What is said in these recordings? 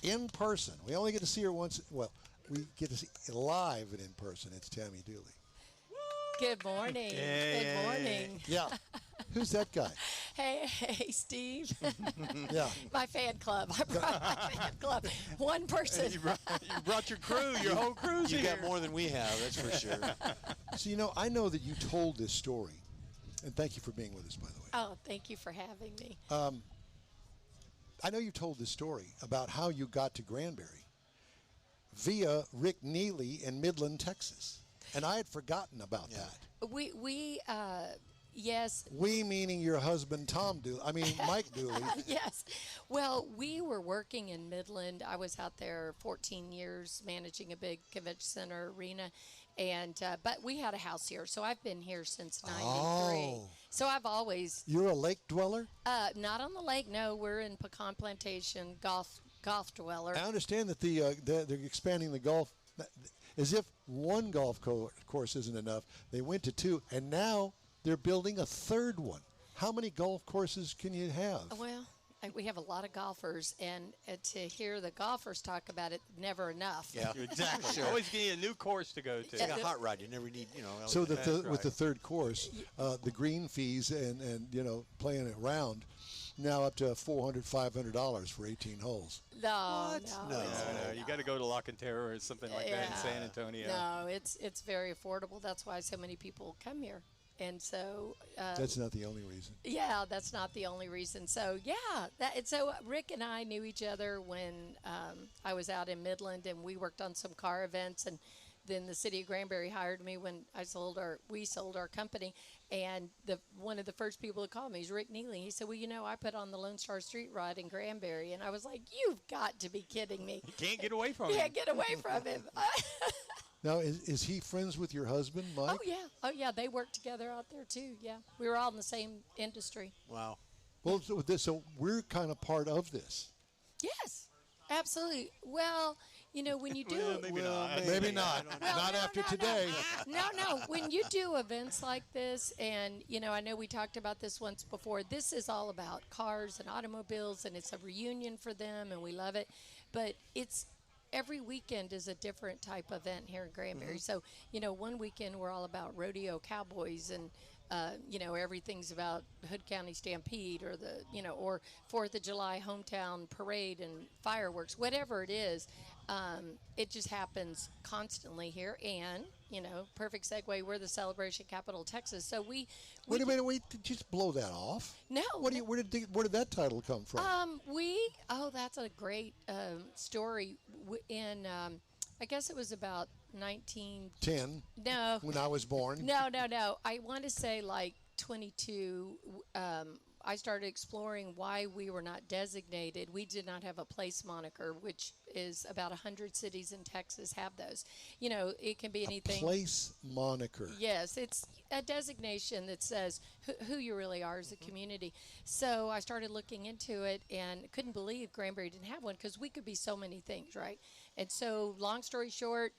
in person. We only get to see her once. Well, we get to see live and in person. It's Tammy Dooley. Good morning. Good morning. Yeah. Who's that guy? Hey, Steve. Yeah. My fan club. I brought my fan club. One person. You brought your crew, your whole crew's You here. got more than we have, that's for sure. So, I know that you told this story, and thank you for being with us, by the way. Oh, thank you for having me. I know you told this story about how you got to Granbury via Rick Neely in Midland, Texas. And I had forgotten about that. Yes. We meaning your husband, Mike Dooley. Yes. Well, we were working in Midland. I was out there 14 years managing a big convention center arena. And but we had a house here. So I've been here since 93. Oh. So I've always... You're a lake dweller? Not on the lake. No, we're in Pecan Plantation, golf dweller. I understand that they're expanding the golf. As if one golf course isn't enough. They went to 2, and now they're building a 3rd one. How many golf courses can you have? Well, we have a lot of golfers, and to hear the golfers talk about it, never enough. Yeah, Exactly. Sure. Always need a new course to go to. It's like a hot rod. You never need, So with That's right. the 3rd course, the green fees and playing it round, now up to $400, $500 for 18 holes. No. No, you got to go to La Cantera or something like that in San Antonio. No, it's very affordable. That's why so many people come here. And so That's not the only reason. yeah, that's not the only reason. So so Rick and I knew each other when I was out in Midland, and we worked on some car events, and then the city of Granbury hired me when we sold our company, and one of the first people to call me is Rick Neely. He said, well, I put on the Lone Star Street Rod in Granbury, and I was like, you've got to be kidding me. You can't get away from him. Yeah, get away from him. Now, is he friends with your husband, Mike? Oh yeah, they work together out there too. Yeah, we were all in the same industry. Wow. Well, so we're kind of part of this. Yes, absolutely. Well, when you do Maybe not. Maybe not. Not after today. No. When you do events like this, and I know we talked about this once before. This is all about cars and automobiles, and it's a reunion for them, and we love it. But every weekend is a different type of event here in Granbury. So, one weekend we're all about rodeo cowboys, and everything's about Hood County Stampede, or or 4th of July hometown parade and fireworks, whatever it is. It just happens constantly here. And, perfect segue, we're the celebration capital of Texas. So we Wait a minute, just blow that off. No. Where did that title come from? That's a great story. In I guess it was about 10. No. When I was born. No. I want to say like 22. I started exploring why we were not designated. We did not have a place moniker, which is about 100 cities in Texas have those. It can be anything. A place moniker. Yes, it's a designation that says who you really are as a community. So I started looking into it and couldn't believe Granbury didn't have one, because we could be so many things, right? And so, long story short,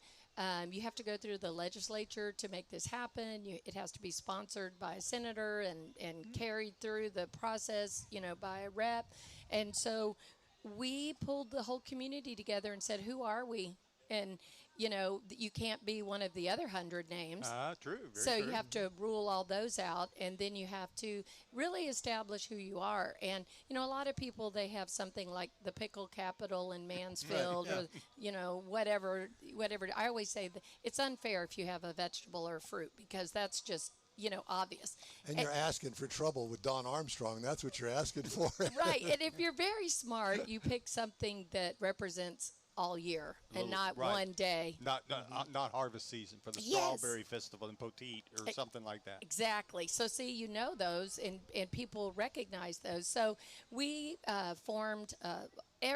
you have to go through the legislature to make this happen. It has to be sponsored by a senator and carried through the process, by a rep. And so we pulled the whole community together and said, who are we? And, you can't be one of the other 100 names. True. Very So true. you have to rule all those out, and then you have to really establish who you are. And, a lot of people, they have something like the pickle capital in Mansfield, Right, or, whatever. I always say that it's unfair if you have a vegetable or a fruit, because that's just, obvious. And you're asking for trouble with Don Armstrong. That's what you're asking for. Right. And if you're very smart, you pick something that represents all year and not right. one day. Not harvest season for the Yes. Strawberry Festival in Poteet or something like that. Exactly. So see, those, and people recognize those. So we formed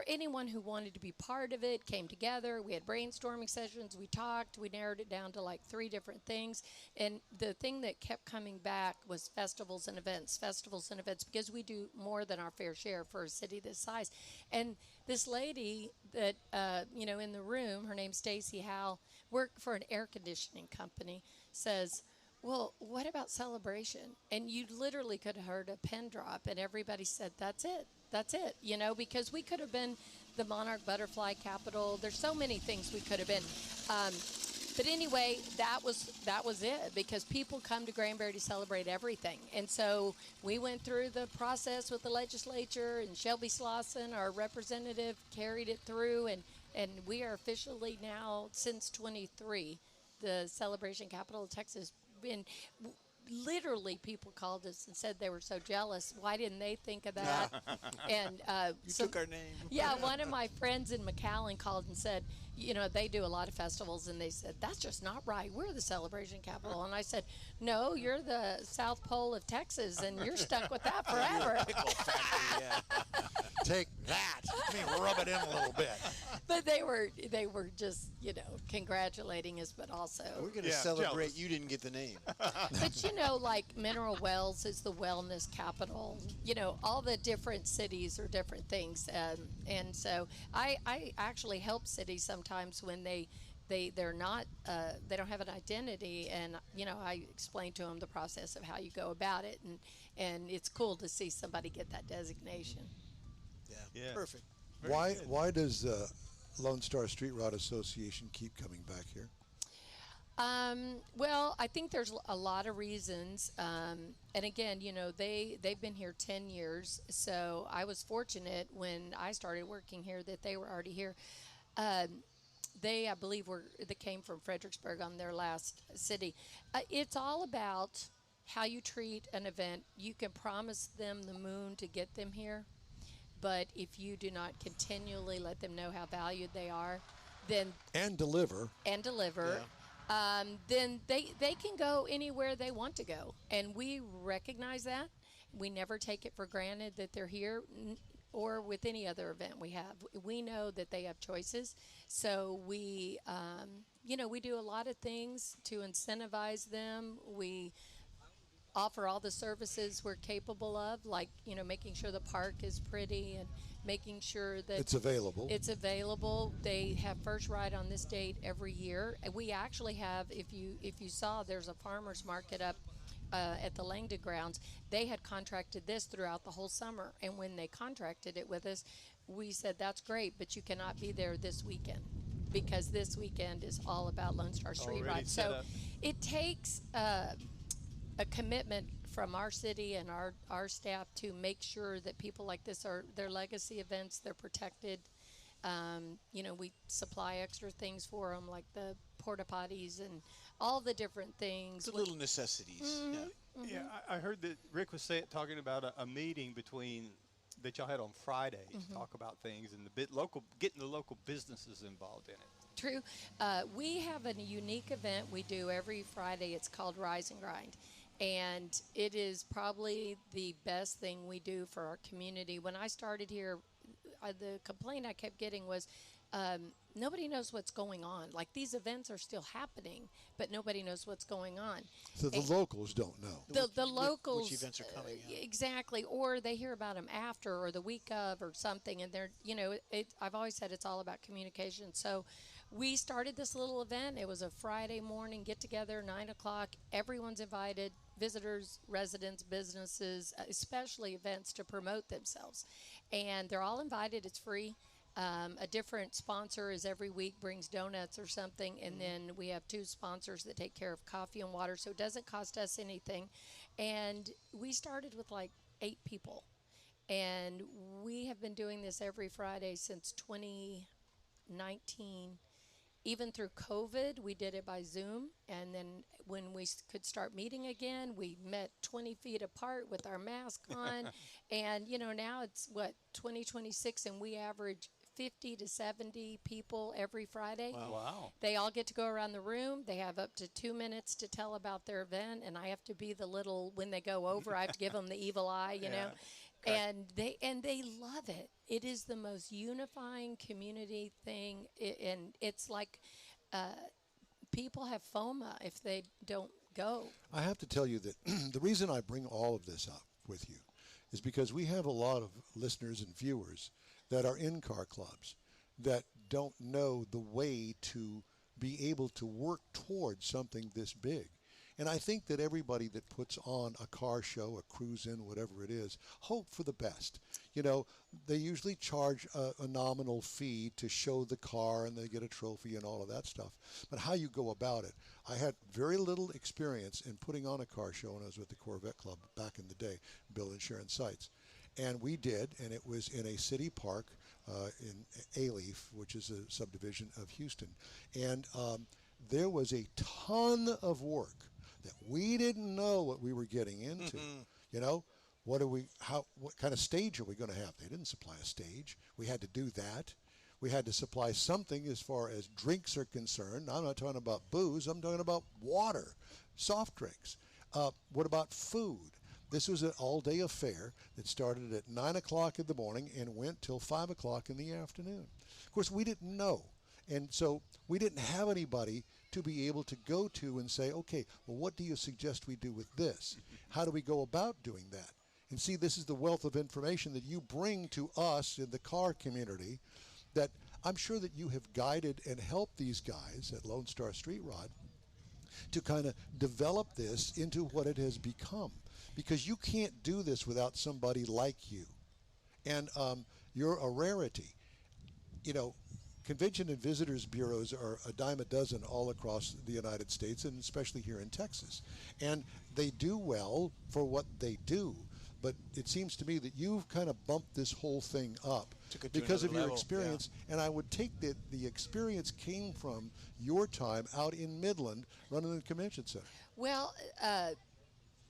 anyone who wanted to be part of it came together. We had brainstorming sessions. We talked. We narrowed it down to like 3 different things. And the thing that kept coming back was festivals and events, because we do more than our fair share for a city this size. And this lady that, in the room, her name's Stacy Howell, worked for an air conditioning company, says, well, what about celebration? And you literally could have heard a pin drop, and everybody said, that's it, because we could have been the Monarch Butterfly Capital. There's so many things we could have been. But anyway, that was it, because people come to Granbury to celebrate everything. And so we went through the process with the legislature, and Shelby Slauson, our representative, carried it through, and we are officially now, since 23, the celebration capital of Texas. And literally people called us and said they were so jealous. Why didn't they think of that? And You took our name. yeah, one of my friends in McAllen called and said, they do a lot of festivals, and they said, that's just not right. We're the celebration capital. And I said, no, you're the South Pole of Texas, and you're stuck with that forever. Pickle factory, yeah. Take that. Let me rub it in a little bit. But they were just, congratulating us, but also. We're going to Yeah, celebrate jealous. you didn't get the name. But like Mineral Wells is the wellness capital. All the different cities are different things, and so I actually help cities sometimes when they're not they don't have an identity, and I explain to them the process of how you go about it, and it's cool to see somebody get that designation. Yeah, Yeah. perfect. Why does Lone Star Street Rod Association keep coming back here? Well, I think there's a lot of reasons. And again, they've been here 10 years. So I was fortunate when I started working here that they were already here. They, I believe, they came from Fredericksburg on their last city. It's all about how you treat an event. You can promise them the moon to get them here, but if you do not continually let them know how valued they are, then And deliver. then they can go anywhere they want to go. And we recognize that. We never take it for granted that they're here, or with any other event we have. We know that they have choices. So we do a lot of things to incentivize them. We offer all the services we're capable of, like, making sure the park is pretty and making sure that It's available. They have first ride on this date every year. And we actually have, if you saw, there's a farmer's market up at the Langdon grounds. They had contracted this throughout the whole summer, and when they contracted it with us, we said, that's great, but you cannot be there this weekend, because this weekend is all about Lone Star Street Already Ride. set So up. it takes a commitment from our city and our staff to make sure that people like this are their legacy events, they're protected. We supply extra things for them, like the porta potties and all the different things. The little necessities. Yeah. Yeah, I heard that Rick was talking about a meeting that y'all had on Friday to talk about things and getting the local businesses involved in it. True. We have a unique event we do every Friday. It's called Rise and Grind. And it is probably the best thing we do for our community. When I started here, the complaint I kept getting was nobody knows what's going on. Like, these events are still happening, but nobody knows what's going on. So the locals don't know. The locals, which events are coming. exactly, or they hear about them after or the week of or something, and they're, I've always said it's all about communication. So we started this little event. It was a Friday morning get together, 9 o'clock. Everyone's invited, visitors, residents, businesses, especially events to promote themselves. And they're all invited. It's free. A different sponsor is every week brings donuts or something, and then we have 2 sponsors that take care of coffee and water, so it doesn't cost us anything. And we started with like 8 people, and we have been doing this every Friday since 2019. Even through COVID, we did it by Zoom, and then when we could start meeting again, we met 20 feet apart with our mask on. And now it's 2026, and we average 50 to 70 people every Friday. Wow. They all get to go around the room. They have up to 2 minutes to tell about their event, and I have to be the little, when they go over, I have to give them the evil eye, know. And they love it. It is the most unifying community thing, and it's like people have FOMA if they don't go. I have to tell you that the reason I bring all of this up with you is because we have a lot of listeners and viewers that are in car clubs that don't know the way to be able to work towards something this big. And I think that everybody that puts on a car show, a cruise-in, whatever it is, hope for the best. You know, they usually charge a nominal fee to show the car, and they get a trophy and all of that stuff. But how you go about it, I had very little experience in putting on a car show when I was with the Corvette Club back in the day, Bill Insurance Sites. And we did, and it was in a city park in Alief, which is a subdivision of Houston. And there was a ton of work that we didn't know what we were getting into. You know, what kind of stage are we going to have? They didn't supply a stage. We had to do that. We had to supply something as far as drinks are concerned. I'm not talking about booze. I'm talking about water, soft drinks. What about food? This was an all-day affair that started at 9 o'clock in the morning and went till 5 o'clock in the afternoon. Of course, we didn't know. And so we didn't have anybody to be able to go to and say, okay, well, what do you suggest we do with this? How do we go about doing that? And see, this is the wealth of information that you bring to us in the car community that I'm sure that you have guided and helped these guys at Lone Star Street Rod to kind of develop this into what it has become. Because you can't do this without somebody like you. And you're a rarity. You know, convention and visitors bureaus are a dime a dozen all across the United States, and especially here in Texas. And they do well for what they do. But it seems to me that you've kind of bumped this whole thing up because of your experience. Yeah. And I would take that the experience came from your time out in Midland running the convention center. Well,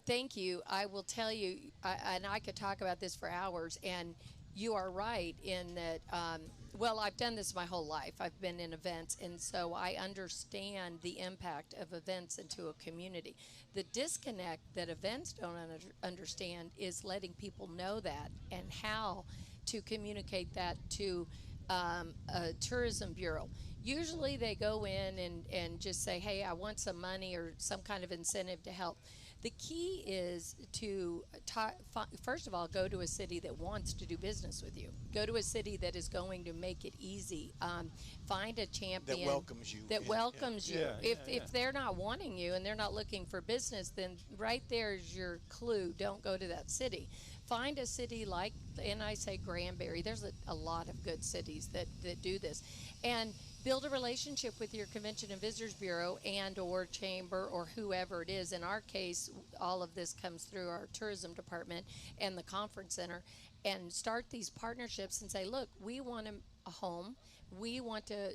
thank you. I will tell you, and I could talk about this for hours, and you are right in that, well, I've done this my whole life. I've been in events, and so I understand the impact of events into a community. The disconnect that events don't understand is letting people know that and how to communicate that to a tourism bureau. Usually they go in and just say, hey, I want some money or some kind of incentive to help. The key is to, first of all, go to a city that wants to do business with you. Go to a city that is going to make it easy. Find a champion that welcomes you. If they're not wanting you and they're not looking for business, then right there is your clue. Don't go to that city. Find a city like, and I say Granbury. There's a lot of good cities that do this. And build a relationship with your Convention and Visitors Bureau and or chamber or whoever it is. In our case, all of this comes through our tourism department and the conference center. And start these partnerships and say, look, we want a home. We want to,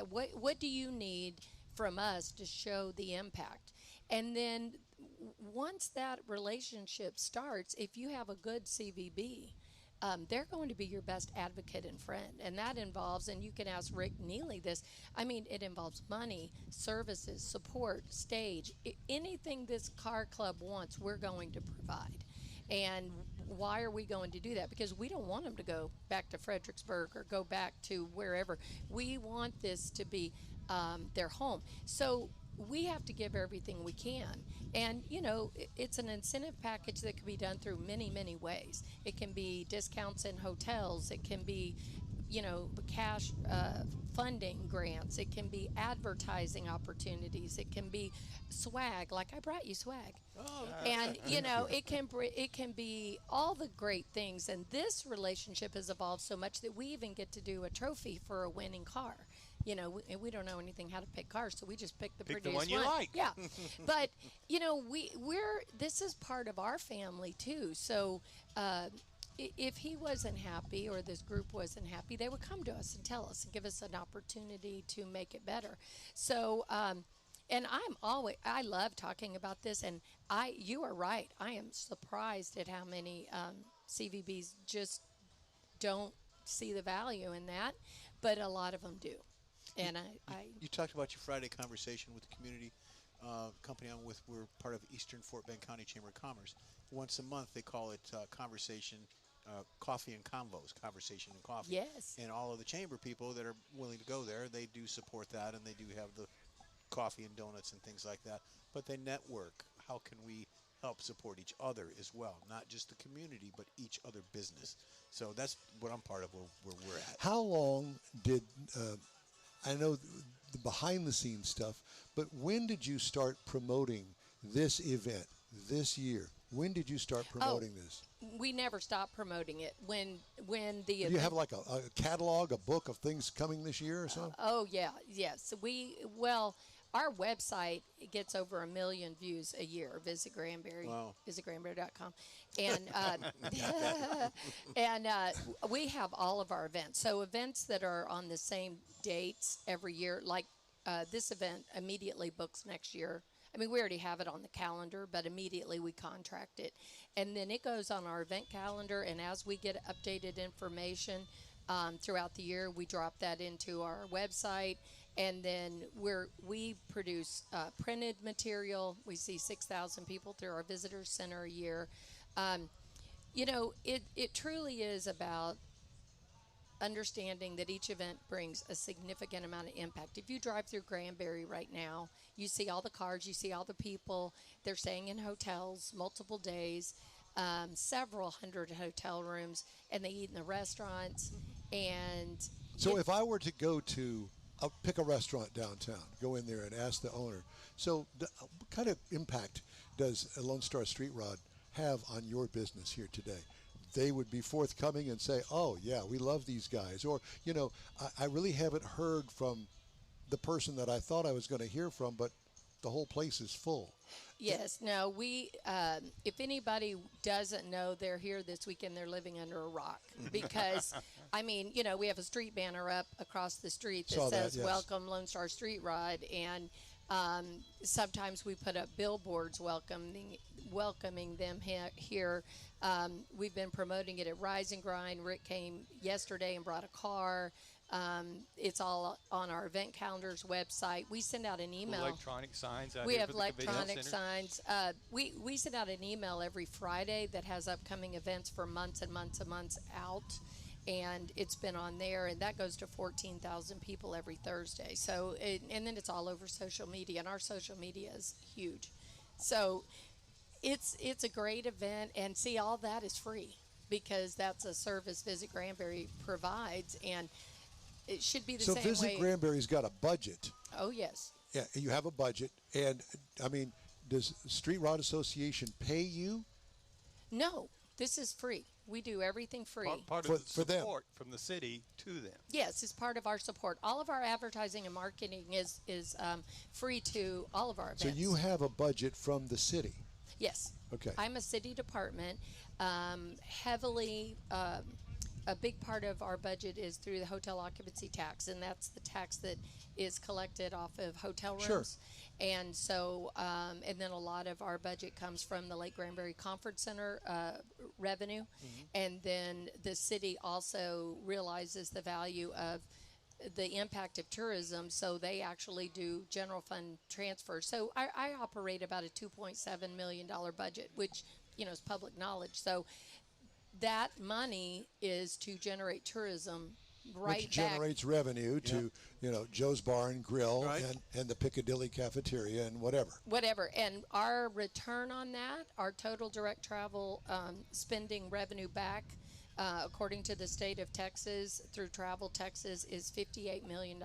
what do you need from us to show the impact? And then once that relationship starts, if you have a good CVB, they're going to be your best advocate and friend. And that involves, and you can ask Rick Neely this, I mean, it involves money, services, support, stage. Anything this car club wants, we're going to provide. And why are we going to do that? Because we don't want them to go back to Fredericksburg or go back to wherever. We want this to be their home. So we have to give everything we can. And, you know, it's an incentive package that can be done through many, many ways. It can be discounts in hotels. It can be, you know, cash funding grants. It can be advertising opportunities. It can be swag, like I brought you swag. Oh, and, you know, it can be all the great things. And this relationship has evolved so much that we even get to do a trophy for a winning car. You know, we don't know anything how to pick cars, so we just pick the prettiest one you like. Yeah, but you know, this is part of our family too. So if he wasn't happy or this group wasn't happy, they would come to us and tell us and give us an opportunity to make it better. So, and I love talking about this. And you are right. I am surprised at how many CVBs just don't see the value in that, but a lot of them do. And you talked about your Friday conversation with the community company I'm with. We're part of Eastern Fort Bend County Chamber of Commerce. Once a month, they call it conversation, coffee and convos, conversation and coffee. Yes. And all of the chamber people that are willing to go there, they do support that, and they do have the coffee and donuts and things like that. But they network. How can we help support each other as well? Not just the community, but each other business. So that's what I'm part of where we're at. How long did... I know the behind-the-scenes stuff, but when did you start promoting this event this year, when did you start promoting this? We never stop promoting it. When the Do you event, have like a catalog, a book of things coming this year or something? oh yeah, yes. Our website gets over 1 million views a year. Visit Granbury, Wow. visitgranbury.com, and we have all of our events. So events that are on the same dates every year, like this event, immediately books next year. I mean, we already have it on the calendar, but immediately we contract it, and then it goes on our event calendar. And as we get updated information throughout the year, we drop that into our website. And then we produce printed material. We see 6,000 people through our visitor center a year. It truly is about understanding that each event brings a significant amount of impact. If you drive through Granbury right now, you see all the cars, you see all the people. They're staying in hotels multiple days, several hundred hotel rooms, and they eat in the restaurants. And So if I were to go to pick a restaurant downtown, go in there and ask the owner, so what kind of impact does a Lone Star Street Rod have on your business here today? They would be forthcoming and say, oh, yeah, we love these guys. Or, I really haven't heard from the person that I thought I was going to hear from, but the whole place is full. yes, no, if anybody doesn't know they're here this weekend, they're living under a rock. Because, we have a street banner up across the street that Saw that, says, yes. Welcome Lone Star Street Rod. And sometimes we put up billboards welcoming them here. We've been promoting it at Rise and Grind. Rick came yesterday and brought a car. It's all on our event calendar's website. We send out an email. Electronic signs out We here have for the convention electronic center. signs. We send out an email every Friday that has upcoming events for months and months and months out. And it's been on there, and that goes to 14,000 people every Thursday. So, and then it's all over social media, and our social media is huge. So, it's a great event, and see, all that is free because that's a service Visit Granbury provides, and it should be the So same Visit way. Granbury's got a budget. Oh yes. Yeah, you have a budget. And, does Street Rod Association pay you? No, this is free. We do everything free. Part For- of the for them. support from the city to them. Yes, it's part of our support. All of our advertising and marketing is free to all of our events. So you have a budget from the city. Yes. Okay. I'm a city department. Heavily, a big part of our budget is through the hotel occupancy tax, and that's the tax that is collected off of hotel rooms. Sure. And so, and then a lot of our budget comes from the Lake Granbury Conference Center revenue. And then the city also realizes the value of the impact of tourism, so they actually do general fund transfers. So I operate about a $2.7 million budget, which, is public knowledge. So that money is to generate tourism right Which back. generates revenue to, Joe's Bar and Grill Right. and the Piccadilly Cafeteria and whatever. Whatever. And our return on that, our total direct travel spending revenue back, according to the state of Texas, through Travel Texas, is $58 million.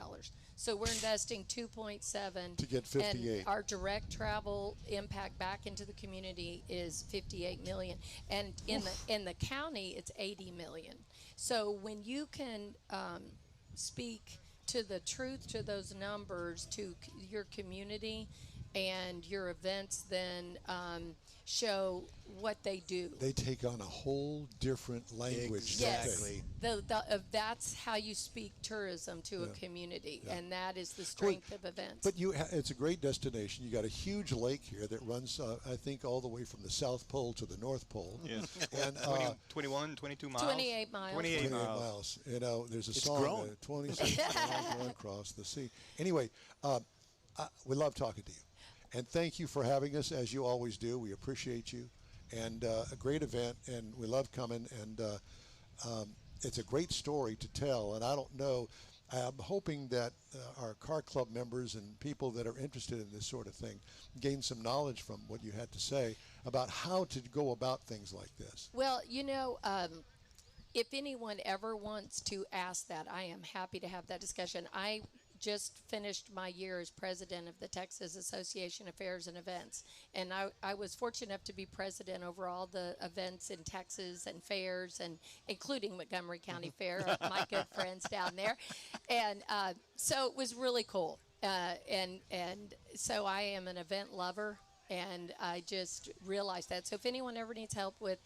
So we're investing 2.7 To get 58. And our direct travel impact back into the community is 58 million. And in the county, it's 80 million. So when you can speak to the truth to those numbers to your community and your events, then show what they do. They take on a whole different language, Exactly. don't they? That's how you speak tourism to a community, and that is the Well, strength of events. But it's a great destination. You got a huge lake here that runs, I think, all the way from the South Pole to the North Pole. Yes. And 21, 22 miles. 28 miles. 28 28 miles. miles. There's a It's song, grown. 26 miles going across the sea. Anyway, we love talking to you. And thank you for having us, as you always do. We appreciate you. And a great event, and we love coming. And it's a great story to tell. And I don't know, I'm hoping that our car club members and people that are interested in this sort of thing gain some knowledge from what you had to say about how to go about things like this. Well, if anyone ever wants to ask that, I am happy to have that discussion. I just finished my year as president of the Texas Association of Fairs and Events. And I was fortunate enough to be president over all the events in Texas and fairs, and including Montgomery County Fair, my good friends down there. And so it was really cool. And so I am an event lover, and I just realized that. So if anyone ever needs help with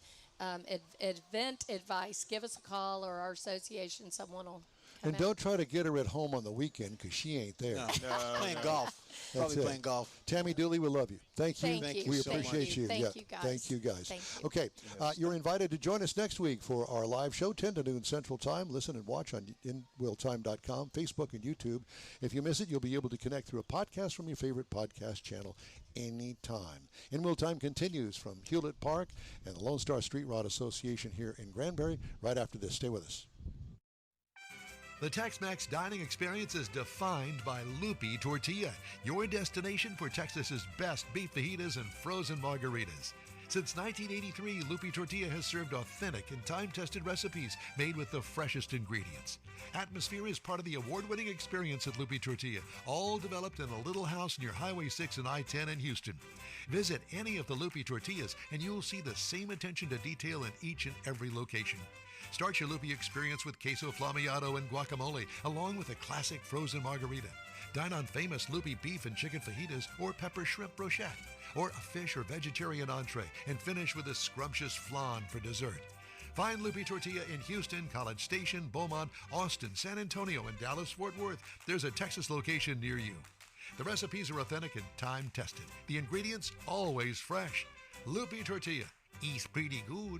event advice, give us a call, or our association, someone will come And out. don't try to get her at home on the weekend because she ain't there. No, playing golf. That's Probably it. playing golf. Tammy Dooley, we love you. Thank you. Thank you We so much. appreciate you. Thank Yeah. you, guys. Thank you, guys. Thank you. Okay, you're invited to join us next week for our live show, 10 to noon Central Time. Listen and watch on inwilltime.com, Facebook, and YouTube. If you miss it, you'll be able to connect through a podcast from your favorite podcast channel anytime. In Will Time continues from Hewlett Park and the Lone Star Street Rod Association here in Granbury right after this. Stay with us. The Tex-Mex dining experience is defined by Loopy Tortilla, your destination for Texas's best beef fajitas and frozen margaritas. Since 1983, Loopy Tortilla has served authentic and time-tested recipes made with the freshest ingredients. Atmosphere is part of the award-winning experience at Loopy Tortilla, all developed in a little house near Highway 6 and I-10 in Houston. Visit any of the Loopy Tortillas and you'll see the same attention to detail in each and every location. Start your Loopy experience with queso flammeado and guacamole, along with a classic frozen margarita. Dine on famous Loopy beef and chicken fajitas or pepper shrimp brochette, or a fish or vegetarian entree, and finish with a scrumptious flan for dessert. Find Loopy Tortilla in Houston, College Station, Beaumont, Austin, San Antonio, and Dallas-Fort Worth. There's a Texas location near you. The recipes are authentic and time-tested. The ingredients always fresh. Loopy Tortilla. Eats pretty good.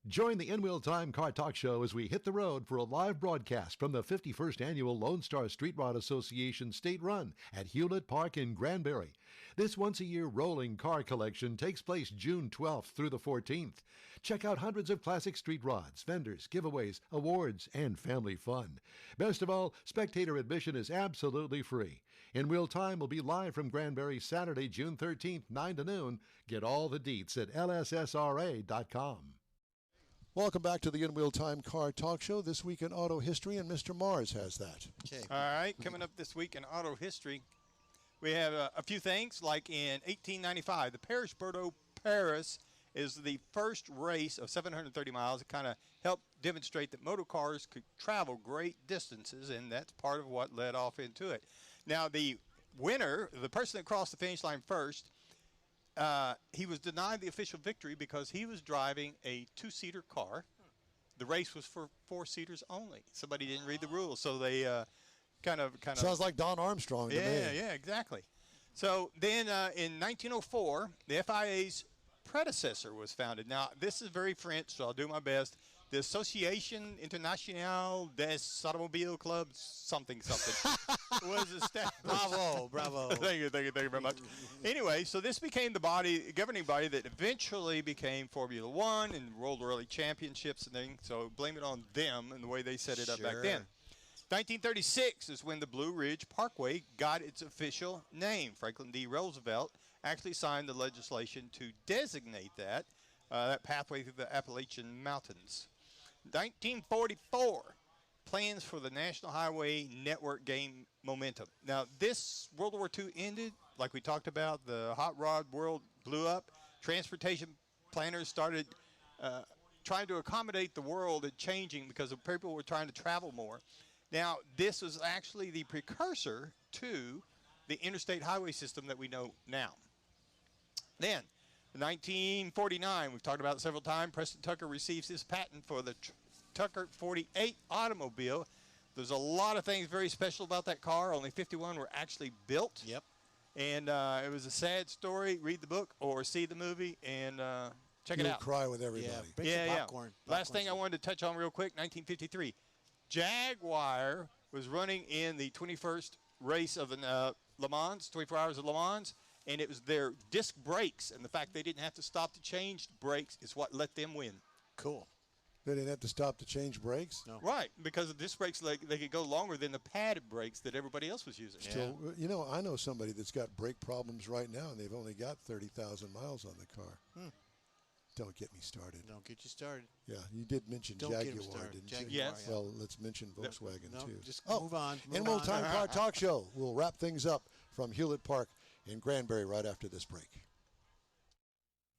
Join the In Wheel Time Car Talk Show as we hit the road for a live broadcast from the 51st Annual Lone Star Street Rod Association State Run at Hewlett Park in Granbury. This once-a-year rolling car collection takes place June 12th through the 14th. Check out hundreds of classic street rods, vendors, giveaways, awards, and family fun. Best of all, spectator admission is absolutely free. In Wheel Time will be live from Granbury Saturday, June 13th, 9 to noon. Get all the deets at lssra.com. Welcome back to the In Wheel Time Car Talk Show. This week in auto history, and Mr. Mars has that. Okay. All right, coming up this week in auto history, we have a few things. Like in 1895, the Paris-Bordeaux-Paris is the first race of 730 miles. It kind of helped demonstrate that motor cars could travel great distances, and that's part of what led off into it. Now, the winner, the person that crossed the finish line first, he was denied the official victory because he was driving a two-seater car. The race was for four-seaters only. Somebody didn't read the rules, so they kind of. Sounds like Don Armstrong to me. Yeah, exactly. So then in 1904, the FIA's predecessor was founded. Now, this is very French, so I'll do my best. The Association Internationale des Automobiles Clubs something was established. Bravo. Thank you very much. Anyway, so this became the governing body that eventually became Formula One and World Rally Championships and things. So blame it on them and the way they set it up back then. 1936 is when the Blue Ridge Parkway got its official name. Franklin D. Roosevelt actually signed the legislation to designate that pathway through the Appalachian Mountains. 1944, plans for the National Highway Network gained momentum. Now, this World War II ended, like we talked about, the hot rod world blew up. Transportation planners started trying to accommodate the world and changing because people were trying to travel more. Now, this was actually the precursor to the interstate highway system that we know now. Then, in 1949, we've talked about it several times, Preston Tucker receives his patent for the Tucker 48 automobile. There's a lot of things very special about that car. Only 51 were actually built. Yep. And it was a sad story. Read the book or see the movie and check it You'll out. cry with everybody. Bring some popcorn. Last thing I wanted to touch on real quick, 1953. Jaguar was running in the 21st race of the Le Mans, 24 Hours of Le Mans, and it was their disc brakes and the fact they didn't have to stop to change brakes is what let them win. Cool. They didn't have to stop to change brakes? No. Right, because of disc brakes, they could go longer than the padded brakes that everybody else was using. Still, you know, I know somebody that's got brake problems right now, and they've only got 30,000 miles on the car. Don't get me started. Don't get you started. Yeah, you did mention Don't get 'em Jaguar, started. didn't you? Jaguar, Yes. yeah. Well, let's mention Volkswagen, No, too. just move on. Move In Will on. Time Car Talk Show. We'll wrap things up from Hewlett Park in Granbury right after this break.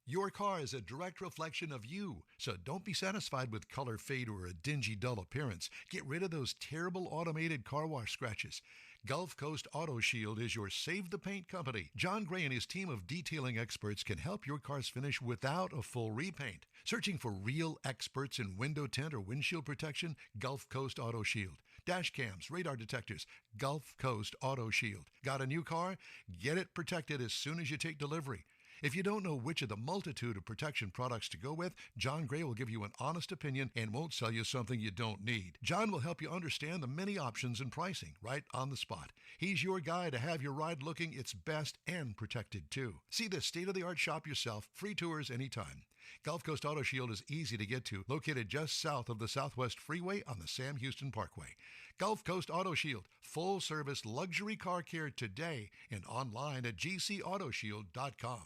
Your car is a direct reflection of you, so don't be satisfied with color fade or a dingy, dull appearance. Get rid of those terrible automated car wash scratches. Gulf Coast Auto Shield is your Save the Paint company. John Gray and his team of detailing experts can help your car's finish without a full repaint. Searching for real experts in window tint or windshield protection? Gulf Coast Auto Shield. Dash cams, radar detectors, Gulf Coast Auto Shield. Got a new car? Get it protected as soon as you take delivery. If you don't know which of the multitude of protection products to go with, John Gray will give you an honest opinion and won't sell you something you don't need. John will help you understand the many options and pricing right on the spot. He's your guy to have your ride looking its best and protected too. See the state-of-the-art shop yourself, free tours anytime. Gulf Coast Auto Shield is easy to get to, located just south of the Southwest Freeway on the Sam Houston Parkway. Gulf Coast Auto Shield, full-service luxury car care today and online at gcautoshield.com.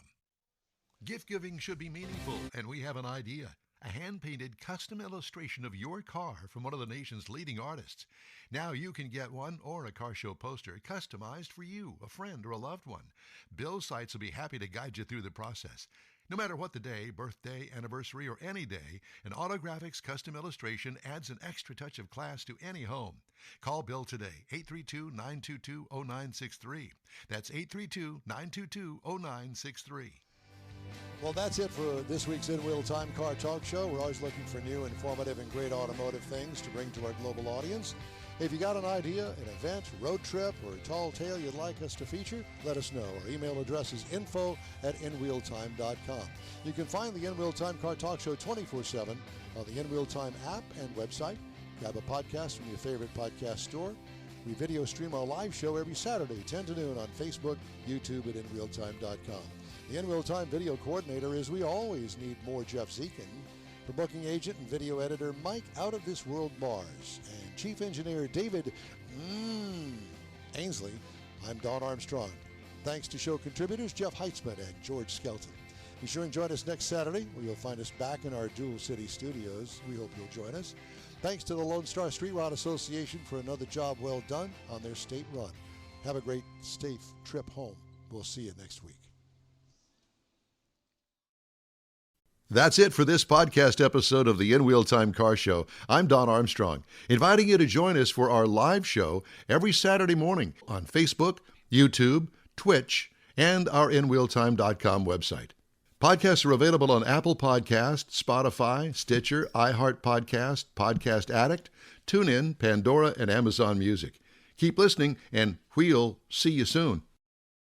Gift giving should be meaningful, and we have an idea. A hand-painted custom illustration of your car from one of the nation's leading artists. Now you can get one or a car show poster customized for you, a friend, or a loved one. Bill Sites will be happy to guide you through the process. No matter what the day, birthday, anniversary, or any day, an Autographics custom illustration adds an extra touch of class to any home. Call Bill today, 832-922-0963. That's 832-922-0963. Well, that's it for this week's In Wheel Time Car Talk Show. We're always looking for new, informative, and great automotive things to bring to our global audience. If you got an idea, an event, road trip, or a tall tale you'd like us to feature, let us know. Our email address is info@inwheeltime.com. You can find the In Wheel Time Car Talk Show 24/7 on the In Wheel Time app and website. Grab a podcast from your favorite podcast store. We video stream our live show every Saturday, 10 to noon on Facebook, YouTube, at inwheeltime.com. The In Wheel Time video coordinator is we always need more Jeff Zekin. For booking agent and video editor Mike Out of This World Mars and chief engineer David Ainsley, I'm Don Armstrong. Thanks to show contributors Jeff Heitzman and George Skelton. Be sure and join us next Saturday where you'll find us back in our Dual City studios. We hope you'll join us. Thanks to the Lone Star Street Rod Association for another job well done on their state run. Have a great, safe trip home. We'll see you next week. That's it for this podcast episode of the In Wheel Time Car Show. I'm Don Armstrong, inviting you to join us for our live show every Saturday morning on Facebook, YouTube, Twitch, and our InWheelTime.com website. Podcasts are available on Apple Podcasts, Spotify, Stitcher, iHeart Podcast, Podcast Addict, TuneIn, Pandora, and Amazon Music. Keep listening, and we'll see you soon.